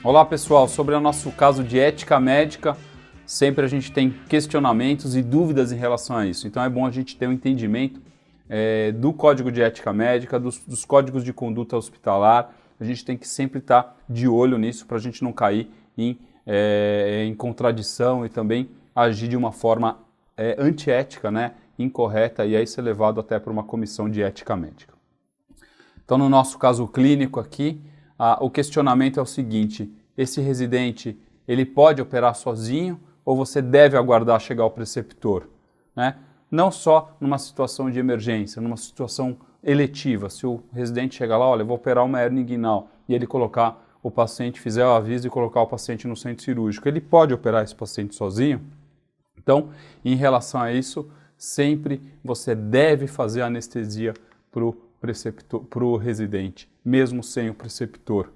Olá pessoal, sobre o nosso caso de ética médica, sempre a gente tem questionamentos e dúvidas em relação a isso. Então é bom a gente ter um entendimento do Código de Ética Médica, dos códigos de conduta hospitalar. A gente tem que sempre estar de olho nisso para a gente não cair em contradição e também agir de uma forma antiética, né, incorreta, e aí ser levado até para uma comissão de ética médica. Então no nosso caso clínico aqui, o questionamento é o seguinte: esse residente, ele pode operar sozinho ou você deve aguardar chegar o preceptor, né? Não só numa situação de emergência, numa situação eletiva. Se o residente chegar lá, olha, eu vou operar uma hernia inguinal, e ele colocar o paciente, fizer o aviso e colocar o paciente no centro cirúrgico, ele pode operar esse paciente sozinho? Então, em relação a isso, sempre você deve fazer anestesia para o residente, mesmo sem o preceptor.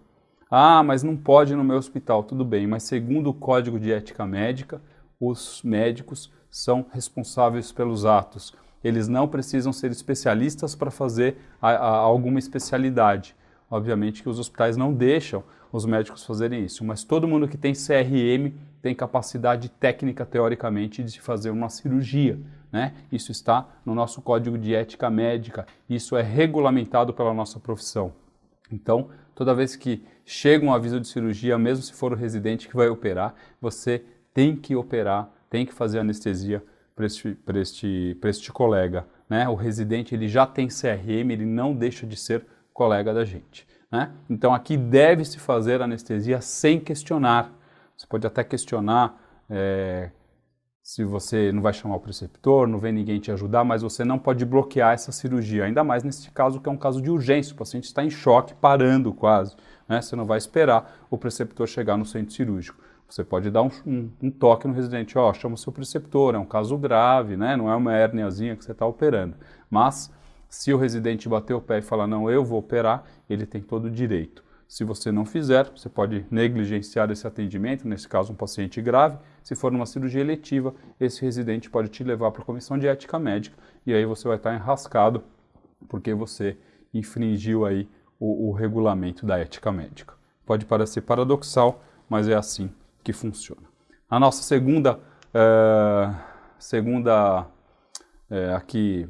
Ah, mas não pode no meu hospital. Tudo bem, mas segundo o Código de Ética Médica, os médicos são responsáveis pelos atos. Eles não precisam ser especialistas para fazer alguma especialidade. Obviamente que os hospitais não deixam os médicos fazerem isso, mas todo mundo que tem CRM tem capacidade técnica, teoricamente, de fazer uma cirurgia, né? Isso está no nosso Código de Ética Médica, isso é regulamentado pela nossa profissão. Então, toda vez que chega um aviso de cirurgia, mesmo se for o residente que vai operar, você tem que operar, tem que fazer anestesia para este colega, né? O residente, ele já tem CRM, ele não deixa de ser colega da gente, né? Então, aqui deve-se fazer anestesia sem questionar. Você pode até questionar se você não vai chamar o preceptor, não vem ninguém te ajudar, mas você não pode bloquear essa cirurgia, ainda mais nesse caso que é um caso de urgência, o paciente está em choque, parando quase, né? Você não vai esperar o preceptor chegar no centro cirúrgico. Você pode dar um toque no residente, ó, chama o seu preceptor, é um caso grave, né? Não é uma herniazinha que você está operando. Mas, se o residente bater o pé e falar, não, eu vou operar, ele tem todo o direito. Se você não fizer, você pode negligenciar esse atendimento, nesse caso um paciente grave. Se for numa cirurgia eletiva, esse residente pode te levar para a comissão de ética médica e aí você vai estar enrascado porque você infringiu aí o regulamento da ética médica. Pode parecer paradoxal, mas é assim que funciona. A nossa segunda aqui,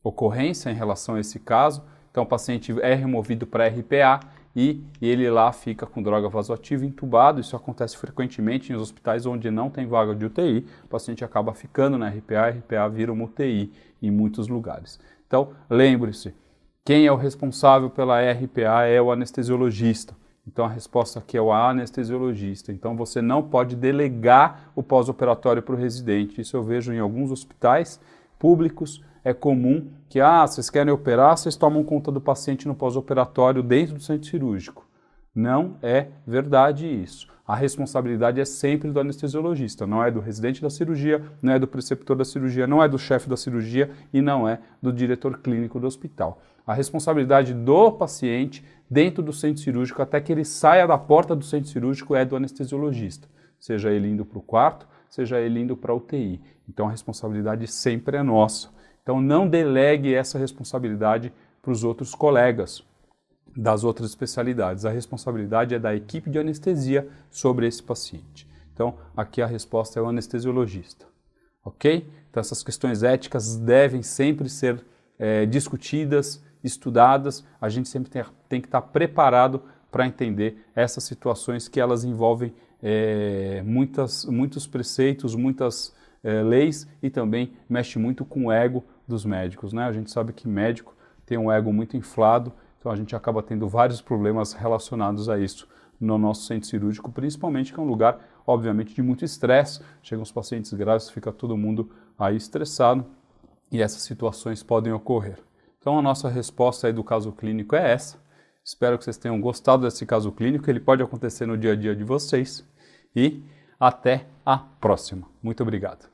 ocorrência em relação a esse caso, então o paciente é removido para RPA e ele lá fica com droga vasoativa entubado. Isso acontece frequentemente em hospitais onde não tem vaga de UTI, o paciente acaba ficando na RPA, a RPA vira uma UTI em muitos lugares. Então, lembre-se, quem é o responsável pela RPA é o anestesiologista. Então, a resposta aqui é o anestesiologista. Então, você não pode delegar o pós-operatório para o residente. Isso eu vejo em alguns hospitais públicos. É comum que, vocês querem operar, vocês tomam conta do paciente no pós-operatório dentro do centro cirúrgico. Não é verdade isso. A responsabilidade é sempre do anestesiologista, não é do residente da cirurgia, não é do preceptor da cirurgia, não é do chefe da cirurgia e não é do diretor clínico do hospital. A responsabilidade do paciente dentro do centro cirúrgico, até que ele saia da porta do centro cirúrgico, é do anestesiologista, seja ele indo para o quarto, seja ele indo para a UTI. Então a responsabilidade sempre é nossa. Então não delegue essa responsabilidade para os outros colegas das outras especialidades. A responsabilidade é da equipe de anestesia sobre esse paciente. Então aqui a resposta é o anestesiologista. Ok? Então essas questões éticas devem sempre ser discutidas, estudadas. A gente sempre tem que estar preparado para entender essas situações que elas envolvem muitos preceitos, muitas leis e também mexe muito com o ego dos médicos, né? A gente sabe que médico tem um ego muito inflado, então a gente acaba tendo vários problemas relacionados a isso no nosso centro cirúrgico, principalmente que é um lugar, obviamente, de muito estresse. Chegam os pacientes graves, fica todo mundo aí estressado e essas situações podem ocorrer. Então a nossa resposta aí do caso clínico é essa. Espero que vocês tenham gostado desse caso clínico, ele pode acontecer no dia a dia de vocês e até a próxima. Muito obrigado.